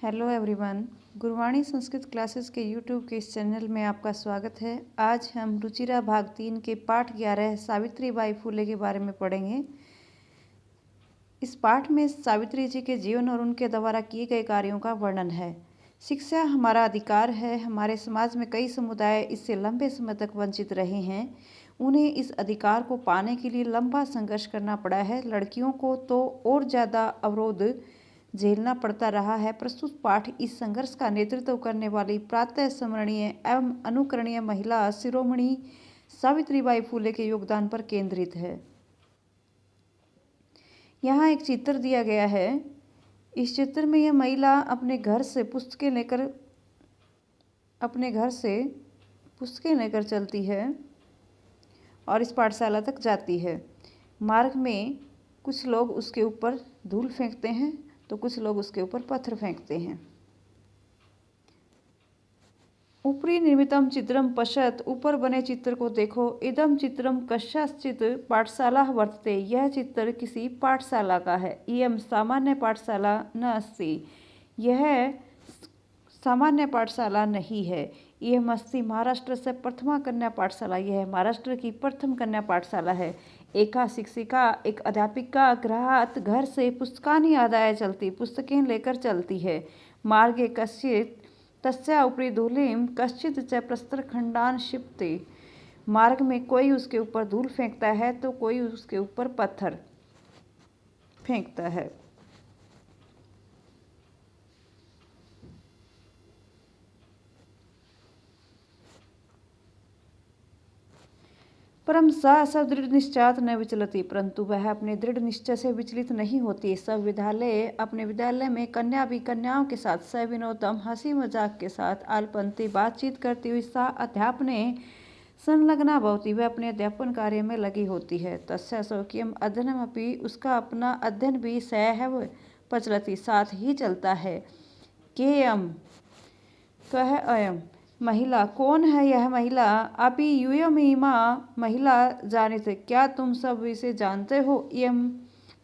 Hello everyone. Gurbani Sanskrit classes के YouTube के इस चैनल में आपका स्वागत है। आज हम रुचिरा भाग 3 के पाठ 11 सावित्री बाई फुले के बारे में पढ़ेंगे। इस पाठ में सावित्री जी के जीवन और उनके द्वारा किए गए कार्यों का वर्णन है। शिक्षा हमारा अधिकार है। हमारे समाज में कई समुदाय इससे लंबे समय तक वंचित रहे हैं। उन्हें इस अधिकार को पाने के लिए लंबा संघर्ष करना पड़ा है। लड़कियों को तो और ज़्यादा अवरोध झेलना पड़ता रहा है। प्रस्तुत पाठ इस संघर्ष का नेतृत्व करने वाली प्रातः स्मरणीय एवं अनुकरणीय महिला शिरोमणि सावित्रीबाई फुले के योगदान पर केंद्रित है। यहाँ एक चित्र दिया गया है। इस चित्र में यह महिला अपने घर से पुस्तकें लेकर चलती है और इस पाठशाला तक जाती है। मार्ग में कुछ लोग उसके ऊपर धूल फेंकते हैं तो कुछ लोग उसके ऊपर पत्थर फेंकते हैं। ऊपरी निर्मितम चित्रम पश्यत, ऊपर बने चित्र को देखो। इदम चित्रम कस्याश्चित् पाठशाला वर्तते, यह चित्र किसी पाठशाला का है। इयं सामान्य पाठशाला न अस्ति, यह सामान्य पाठशाला नहीं है। इयम् अस्ति महाराष्ट्र से प्रथमा कन्या पाठशाला, यह महाराष्ट्र की प्रथम कन्या पाठशाला है। एका शिक्षिका, एक अध्यापिका गृहात्, घर से पुस्तकानि आदाय चलती, पुस्तकें लेकर चलती है। मार्गे कश्चित् तस्या उपरि धूलिं कश्चित् च प्रस्तरखण्डान् क्षिपति, मार्ग में कोई उसके ऊपर धूल फेंकता है तो कोई उसके ऊपर पत्थर फेंकता है। परम सा दृढ़ निश्चयात न विचलती, परंतु वह अपने दृढ़ निश्चय से विचलित नहीं होती। सब विद्यालय, अपने विद्यालय में कन्या भी कन्याओं के साथ सविनोदम हंसी मजाक के साथ आलपंती बातचीत करती हुई सा अध्यापने संलग्ना भवती, वह अपने अध्यापन कार्य में लगी होती है। तस्या स्वकीयम अध्ययनमपि, उसका अपना अध्ययन भी सहैव प्रचलति, साथ ही चलता है। केयम, कह अयम महिला, कौन है यह महिला। अपि यूयमिमा महिला जानित, क्या तुम सब इसे जानते हो। इयं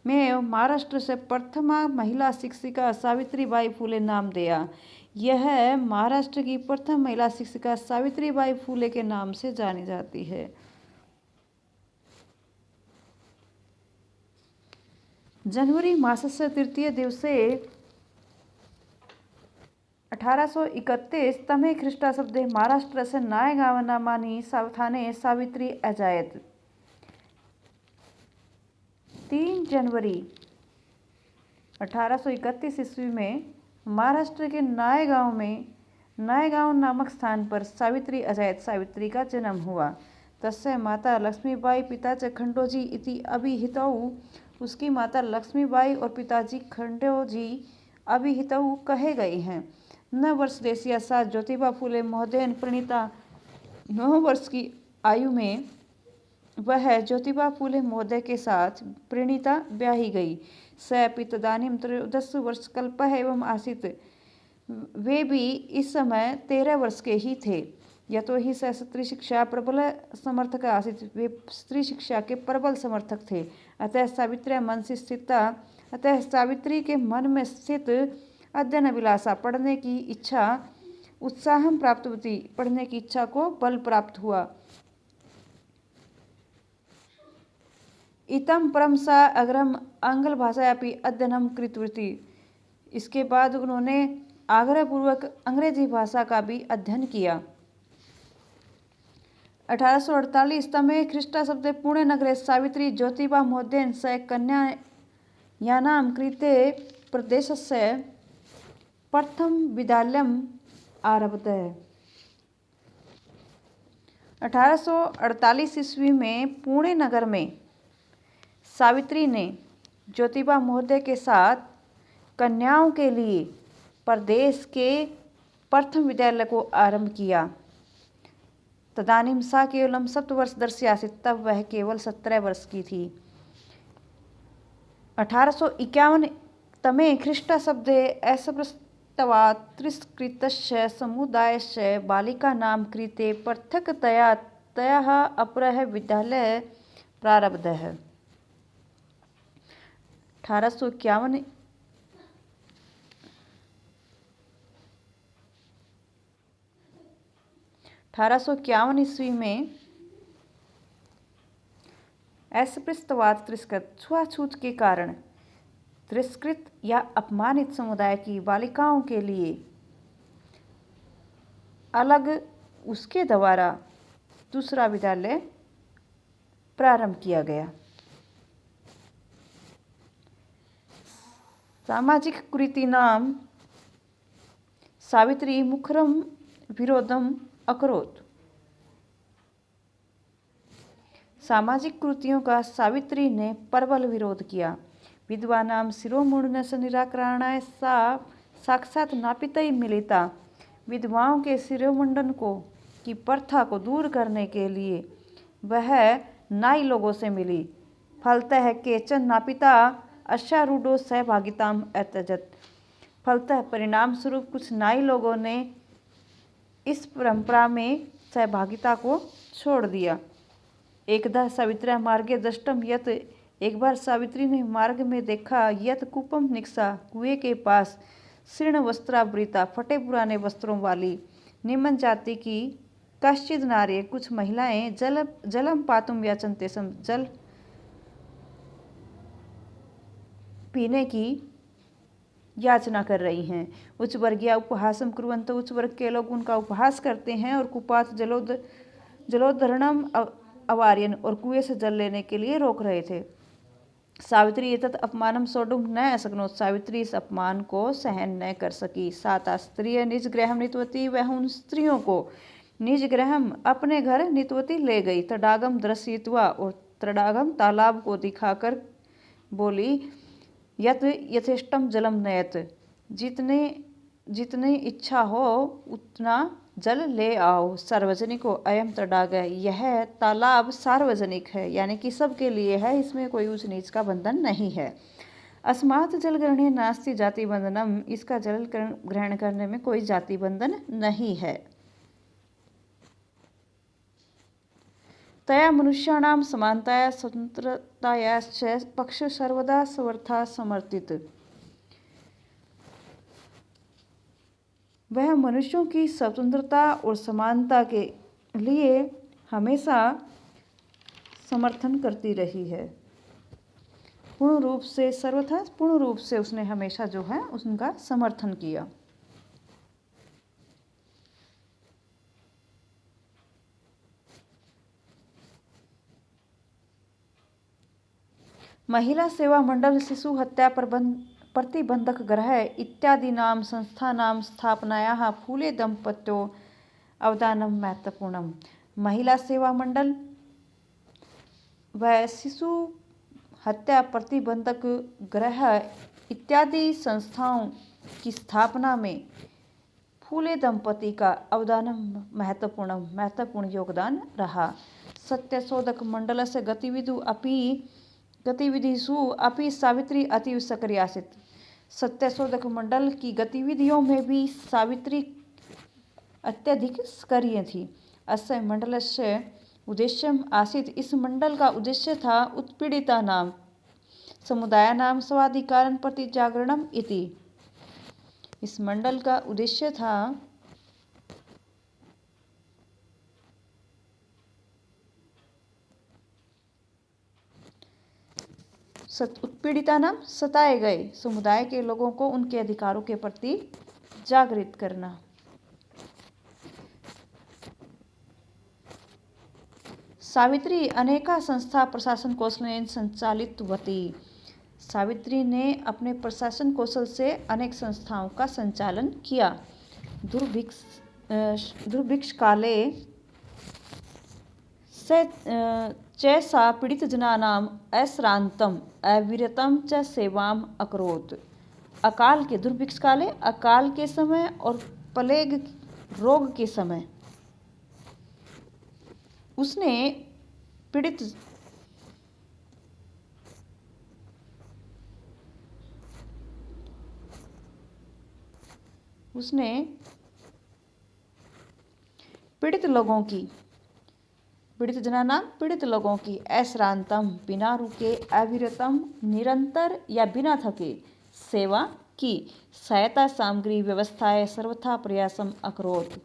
में महाराष्ट्र से प्रथमा महिला शिक्षिका सावित्रीबाई फुले नाम दिया, यह महाराष्ट्र की प्रथम महिला शिक्षिका सावित्रीबाई फुले के नाम से जानी जाती है। जनवरी मासस्य तृतीय दिवसे 1831 तमे ख्रीष्टाब्दे महाराष्ट्रस्य नायगाव नामानि स्थाने सावित्री अजायत। 3 जनवरी 1831 ईस्वी में महाराष्ट्र के नायगांव नामक स्थान पर सावित्री अजायत, सावित्री का जन्म हुआ। तस्य माता लक्ष्मीबाई पिता च खंडोजी इति अभिहितौ, उसकी माता लक्ष्मीबाई और पिताजी खंडोजी अभिहितौ कहे गए हैं। 9 वर्ष देशिया सा ज्योतिबा फुले महोदयन प्रणीता, 9 वर्ष की आयु में वह ज्योतिबा फुले महोदय के साथ प्रणीता ब्याही गई। स अपि तदानीं 13 वर्ष कल्पः एवं आसीत्, वे भी इस समय 13 वर्ष के ही थे। यतो ही स स्त्री शिक्षा प्रबल समर्थक आसीत्, वे स्त्री शिक्षा के प्रबल समर्थक थे। अतः सावित्र्या मनसि स्थिता, अतः सावित्री के मन में स्थित अध्ययन अभिलाषा, पढ़ने की इच्छा, उत्साह प्राप्त हुई, पढ़ने की इच्छा को बल प्राप्त हुआ। इतम परम सा अग्रम आंग्ल भाषायापि अध्ययनम कृतवती, इसके बाद उन्होंने आग्रहपूर्वक अंग्रेजी भाषा का भी अध्ययन किया। 1848 तमे ख्रीष्टाब्दे पुणे नगरे सावित्री ज्योतिबा महोदयेन स कन्यायानां कृते प्रदेशस्य प्रथम विद्यालयम् आरब्धः। 1848 ईस्वी में पुणे नगर में सावित्री ने ज्योतिबा महोदय के साथ कन्याओं के लिए प्रदेश के प्रथम विद्यालय को आरंभ किया। तदानीं सा केवलम 7 वर्ष दर्शी आसीत्, तब वह केवल 17 वर्ष की थी। 1851 तमे ख्रीष्टाब्दे असप्रस्तवात् तिरस्कृतस्य समुदायस्य बालिकानां कृते पृथक्तया तयः अपरः विद्यालयः प्रारब्धः। 1851 1851 ईस्वी में अस्पृश्यवाद तिरस्कृत छुआछूत के कारण तिरस्कृत या अपमानित समुदाय की बालिकाओं के लिए अलग उसके द्वारा दूसरा विद्यालय प्रारंभ किया गया। सामाजिक कुरीतिनां सावित्री मुखरं विरोधम अकरोत्। सामाजिक कुरीतियों का सावित्री ने प्रबल विरोध किया। विधवानां शिरोमुंडनस्य निराकरणाय सा साक्षात् नापितै मिलिता। विधवाओं के शिरोमुंडन को की प्रथा को दूर करने के लिए वह नाई लोगों से मिली। फलतः केचन नापिता अश्वारूढ़ो सहभागिताम अत्यजत। फलतः परिणाम स्वरूप कुछ नाई लोगों ने इस परंपरा में सहभागिता को छोड़ दिया। एकदा सावित्र्या मार्गे दृष्टम यत। एक बार सावित्री ने मार्ग में देखा यत कूपम निक्सा। कुएं के पास शीर्ण वस्त्रावृता फटे पुराने वस्त्रों वाली निम्न जाति की कश्चिद नारी कुछ महिलाएं जलम पातुम याचन्ते सम जल पीने की याचना कर रही हैं। उच्च वर्गीय उपहासम कुर्वन्त। उच्च वर्ग के लोग उनका उपहास करते हैं और कुपात जलोद्धरणम अवार्यन और कुएं से जल लेने के लिए रोक रहे थे। सावित्री एतत् अपमानम सोढुम न अशक्नोत। सावित्री इस अपमान को सहन न कर सकी। साता स्त्रिय निज गृहम नीतवती। वह उन स्त्रियों को निज गृहम अपने घर नीतवती ले गई। तडागम दर्शयित्वा और तडागम तालाब को दिखाकर बोली यत यथेष्टम जलम नयत। जितने इच्छा हो उतना जल ले आओ। सार्वजनिक हो अयम तडाग। यह तालाब सार्वजनिक है यानी कि सबके लिए है। इसमें कोई ऊंच नीच का बंधन नहीं है। अस्मात् जल ग्रहणे नास्ति जाति बंधनम। इसका जल ग्रहण करने में कोई जाति बंधन नहीं है। तया मनुष्याणां समानताया स्वतंत्रतायाश्च पक्ष सर्वदा सर्वथा समर्थित। वह मनुष्यों की स्वतंत्रता और समानता के लिए हमेशा समर्थन करती रही है। पूर्ण रूप से सर्वथा पूर्ण रूप से उसने हमेशा जो है उनका समर्थन किया। महिला सेवा मंडल शिशु हत्या प्रतिबंधक गृह इत्यादीनां संस्थानां स्थापनायाः फूले दंपत्यो अवदानम महत्वपूर्णम। महिला सेवा मंडल व शिशु हत्या प्रतिबंधक गृह इत्यादि संस्थाओं की स्थापना में फूले दंपति का अवदानम महत्वपूर्ण योगदान रहा। सत्यशोधक मंडल से गतिविधिषु अपि सावित्री अतीव सक्रिय आसीत्। सत्यशोधक मंडल की गतिविधियों में भी सावित्री अत्यधिक सक्रिय थी। अस्य मंडलस्य उद्देश्यम आसीत्। इस मंडल का उद्देश्य था उत्पीड़ितानां समुदायानां स्वाधिकारं प्रति जागरणम इति। इस मंडल का उद्देश्य था उत्पीड़ितानां सताए गए समुदाय के लोगों को उनके अधिकारों के प्रति जागृत करना। सावित्री अनेका संस्था प्रशासन कौशलेन संचालितवती। सावित्री ने अपने प्रशासन कौशल से अनेक संस्थाओं का संचालन किया। दुर्भिक्ष काले च सा पीड़ितजनानाम् अश्रान्तम् अविरतं च सेवाम् अकरोत्। अकाल के दुर्भिक्ष काले अकाल के समय और प्लेग रोग के समय उसने पीड़ित लोगों की अश्रांतम बिना रुके अविरतम निरंतर या बिना थके सेवा की। सहायता सामग्री व्यवस्थाएं सर्वथा प्रयासम अकरोत्।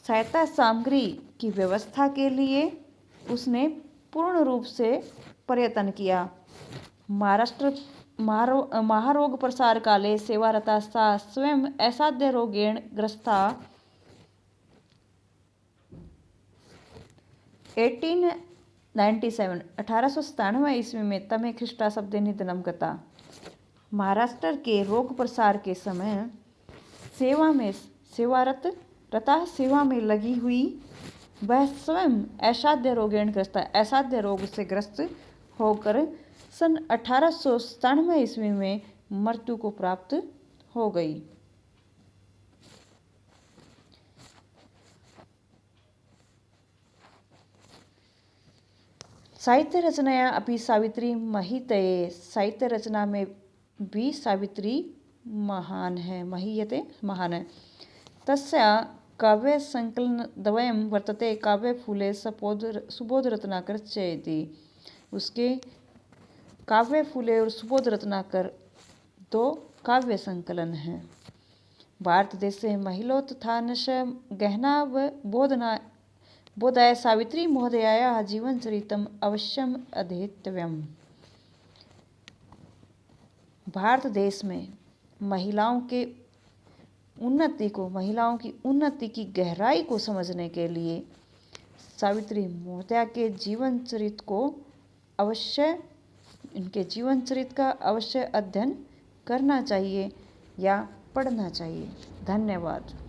सहायता सामग्री की व्यवस्था के लिए उसने पूर्ण रूप से प्रयत्न किया। महाराष्ट्र महारोग प्रसार काले सेवारता सा स्वयं असाध्य रोगेण ग्रस्ता 1897 ईस्वी में तमे ख्रिस्टा शब्द निधनम कता। महाराष्ट्र के रोग प्रसार के समय सेवा में लगी हुई वह स्वयं असाध्य रोगेण ग्रस्त असाध्य रोग से ग्रस्त होकर सन 1897 ईस्वी में मृत्यु को प्राप्त हो गई। साहित्य रचनाया अपि सावित्री महितये। साहित्य रचना में भी सावित्री महान है, महीयते महान है। तस्या काव्य संकलन द्वयं वर्तते काव्यफूले सुबोध रत्नाकर च इति। उसके काव्यफूले और सुबोध रत्नाकर 2 काव्य संकलन हैं। भारत देशे महिलोत्थानस्य गहना व बोधाय सावित्री महोदयायाः जीवनचरितम् अवश्यम अध्येतव्यम्। भारत देश में महिलाओं की उन्नति की गहराई को समझने के लिए सावित्री महोदया के जीवन चरित्र को इनके जीवन चरित्र का अवश्य अध्ययन करना चाहिए या पढ़ना चाहिए। धन्यवाद।